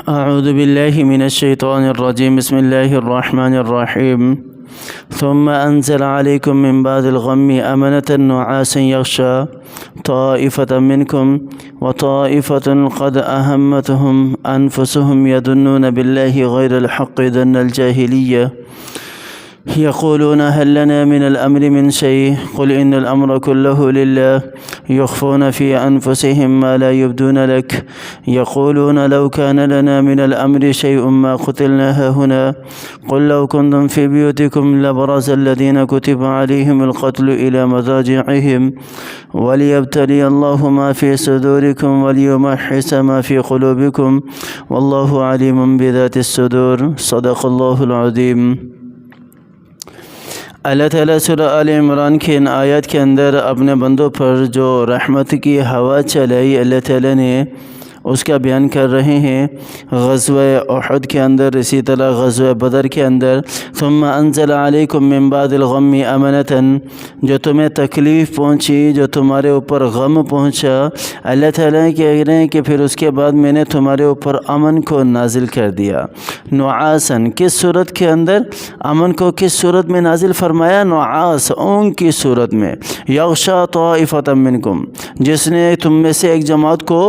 اعوذ باللہ من الشیطان الرجیم بسم اللہ الرحمن الرحیم ثم انزل علیکم من بعد الغم امنة نعاسا یغشا طائفة منکم وطائفة قد اہمتهم انفسهم یظنون باللہ غیر الحق ظن الجاہلیہ يقولون هل لنا من الأمر من شيء قل إن الأمر كله لله يخفون في أنفسهم ما لا يبدون لك يقولون لو كان لنا من الأمر شيء ما قتلنا هنا قل لو كنتم في بيوتكم لبرز الذين كتب عليهم القتل إلى مضاجعهم وليبتلي الله ما في صدوركم وليمحص ما في قلوبكم والله عليم بذات الصدور صدق الله العظيم۔ اللہ تعالیٰ سورہ آل عمران کے ان آیات کے اندر اپنے بندوں پر جو رحمت کی ہوا چلائی اللہ تعالیٰ نے اس کا بیان کر رہے ہیں۔ غزوہ احد کے اندر، اسی طرح غزوہ بدر کے اندر ثم انزل علیکم من بعد الغم امنة، جو تمہیں تکلیف پہنچی، جو تمہارے اوپر غم پہنچا، اللہ تعالیٰ کہہ رہے ہیں کہ پھر اس کے بعد میں نے تمہارے اوپر امن کو نازل کر دیا۔ نعاسن، کس صورت کے اندر امن کو کس صورت میں نازل فرمایا؟ نعاس، اونگ کی صورت میں۔ یغشا طائفة منکم، جس نے تم میں سے ایک جماعت کو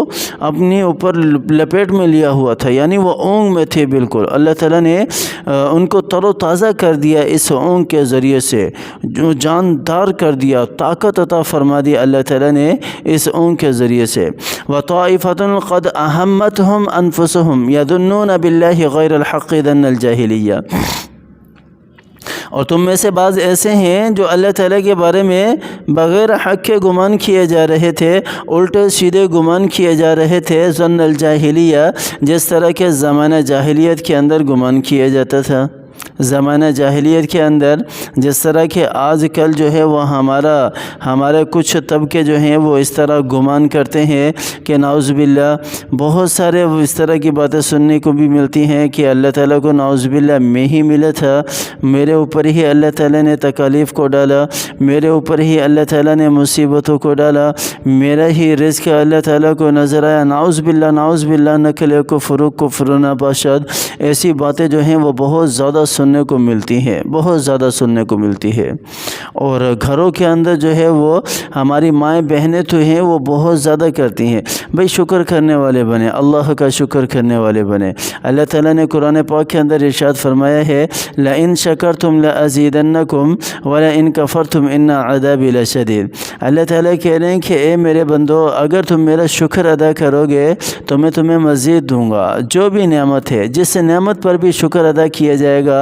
اپنی اوپر لپیٹ میں لیا ہوا تھا، یعنی وہ اونگ میں تھے بالکل۔ اللہ تعالیٰ نے ان کو تر و تازہ کر دیا اس اونگ کے ذریعے سے، جو جاندار کر دیا، طاقت عطا فرما دی اللہ تعالیٰ نے اس اونگ کے ذریعے سے۔ وَطَائِفَةٌ قَدْ أَهَمَّتْهُمْ أَنفُسُهُمْ يَظُنُّونَ بِاللَّهِ غَيْرَ الْحَقِّ ظَنَّ الْجَاهِلِيَّةِ، اور تم میں سے بعض ایسے ہیں جو اللہ تعالیٰ کے بارے میں بغیر حق کے گمان کیے جا رہے تھے، الٹے سیدھے گمان کیے جا رہے تھے، ظن الجاہلیہ، جس طرح کے زمانہ جاہلیت کے اندر گمان کیا جاتا تھا۔ زمانہ جاہلیت کے اندر جس طرح کہ آج کل جو ہے وہ ہمارے کچھ طبقے جو ہیں وہ اس طرح گمان کرتے ہیں کہ نعوذ باللہ بہت سارے اس طرح کی باتیں سننے کو بھی ملتی ہیں کہ اللہ تعالیٰ کو نعوذ باللہ میں ہی ملا تھا، میرے اوپر ہی اللہ تعالیٰ نے تکالیف کو ڈالا، میرے اوپر ہی اللہ تعالیٰ نے مصیبتوں کو ڈالا، میرا ہی رزق اللہ تعالیٰ کو نظر آیا، نعوذ باللہ نقل کفر نباشد۔ ایسی باتیں جو ہیں وہ بہت زیادہ سننے کو ملتی ہیں، بہت زیادہ سننے کو ملتی ہے۔ اور گھروں کے اندر جو ہے وہ ہماری مائیں بہنیں تو ہیں وہ بہت زیادہ کرتی ہیں، بھئی شکر کرنے والے بنے، اللہ کا شکر کرنے والے بنے۔ اللہ تعالیٰ نے قرآن پاک کے اندر ارشاد فرمایا ہے لَإِن شَكَرْتُمْ لَأَزِيدَنَّكُمْ وَلَإِن كَفَرْتُمْ إِنَّ عَذَابِي لَشَدِيدٌ۔ اللہ تعالیٰ کہہ رہے ہیں کہ اے میرے بندو، اگر تم میرا شکر ادا کرو گے تو میں تمہیں مزید دوں گا۔ جو بھی نعمت ہے، جس نعمت پر بھی شکر ادا کیا جائے گا،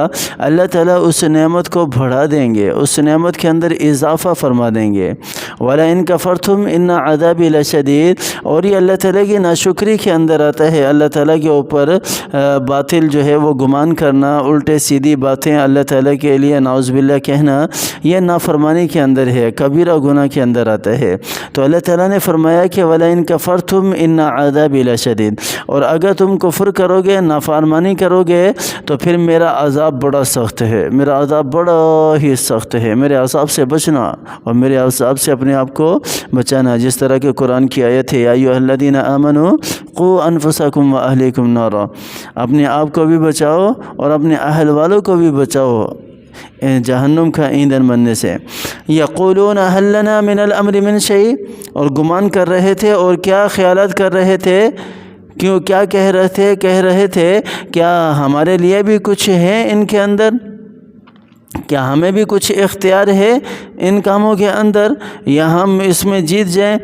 اللہ تعالیٰ اس نعمت کو بڑھا دیں گے، اس نعمت کے اندر اضافہ فرما دیں گے۔ وَلَئِن كَفَرْتُمْ إِنَّ عَذَابِي لَشَدِيدٌ، اور یہ اللہ تعالیٰ کی ناشکری کے اندر آتا ہے۔ اللہ تعالیٰ کے اوپر باطل جو ہے وہ گمان کرنا، الٹے سیدھی باتیں اللہ تعالیٰ کے لیے نعوذ باللہ کہنا، یہ نافرمانی کے اندر ہے، کبیرہ گناہ کے اندر آتا ہے۔ تو اللہ تعالیٰ نے فرمایا کہ وَلَئِن كَفَرْتُمْ إِنَّ عَذَابِي لَشَدِيدٌ، اور اگر تم کفر کرو گے، نافرمانی کرو گے تو پھر میرا عذاب بڑا سخت ہے، میرا عذاب بڑا ہی سخت ہے۔ میرے عذاب سے بچنا اور میرے عذاب سے اپنے آپ کو بچانا، جس طرح کہ قرآن کی آیت ہے یا ایھا الذین آمنوا قوا انفسکم واہلیکم نارا، اپنے آپ کو بھی بچاؤ اور اپنے اہل والوں کو بھی بچاؤ جہنم کا ایندھن بننے سے۔ یقولون هل لنا من الامر من شیء، اور گمان کر رہے تھے اور کیا خیالات کر رہے تھے، کیا کہہ رہے تھے کیا ہمارے لیے بھی کچھ ہے ان کے اندر، کیا ہمیں بھی کچھ اختیار ہے ان کاموں کے اندر، یا ہم اس میں جیت جائیں۔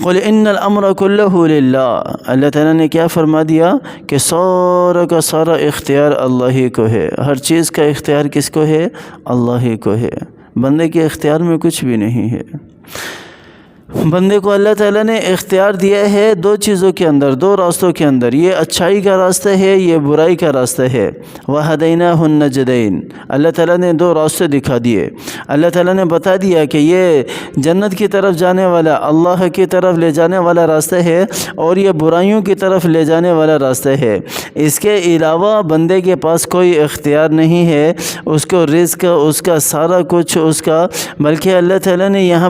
قل ان الامر كله للہ، اللہ تعالیٰ نے کیا فرما دیا کہ سارا کا سارا اختیار اللہ ہی کو ہے، ہر چیز کا اختیار کس کو ہے؟ اللہ ہی کو ہے، بندے کے اختیار میں کچھ بھی نہیں ہے۔ بندے کو اللہ تعالیٰ نے اختیار دیا ہے دو چیزوں کے اندر، دو راستوں کے اندر، یہ اچھائی کا راستہ ہے، یہ برائی کا راستہ ہے۔ وَهَدَيْنَاهُ النَّجْدَيْنِ، اللہ تعالیٰ نے دو راستے دکھا دیے، اللہ تعالیٰ نے بتا دیا کہ یہ جنت کی طرف جانے والا، اللہ کی طرف لے جانے والا راستہ ہے، اور یہ برائیوں کی طرف لے جانے والا راستہ ہے۔ اس کے علاوہ بندے کے پاس کوئی اختیار نہیں ہے، اس کو رزق، اس کا سارا کچھ اس کا، بلکہ اللہ تعالیٰ نے یہاں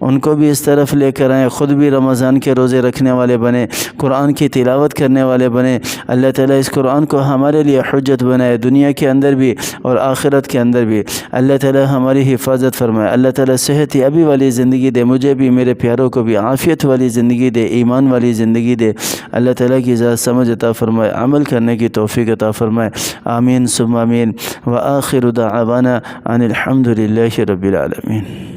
ان کو بھی اس طرف لے کر آئیں، خود بھی رمضان کے روزے رکھنے والے بنیں، قرآن کی تلاوت کرنے والے بنیں۔ اللہ تعالیٰ اس قرآن کو ہمارے لیے حجت بنائے، دنیا کے اندر بھی اور آخرت کے اندر بھی۔ اللہ تعالیٰ ہماری حفاظت فرمائے، اللہ تعالیٰ صحت یابی والی زندگی دے، مجھے بھی میرے پیاروں کو بھی عافیت والی زندگی دے، ایمان والی زندگی دے۔ اللہ تعالیٰ کی ذات سمجھ عطا فرمائے، عمل کرنے کی توفیق عطا فرمائے۔ آمین ثم آمین۔ وآخر دعوانا ان الحمد للہ رب العالمین۔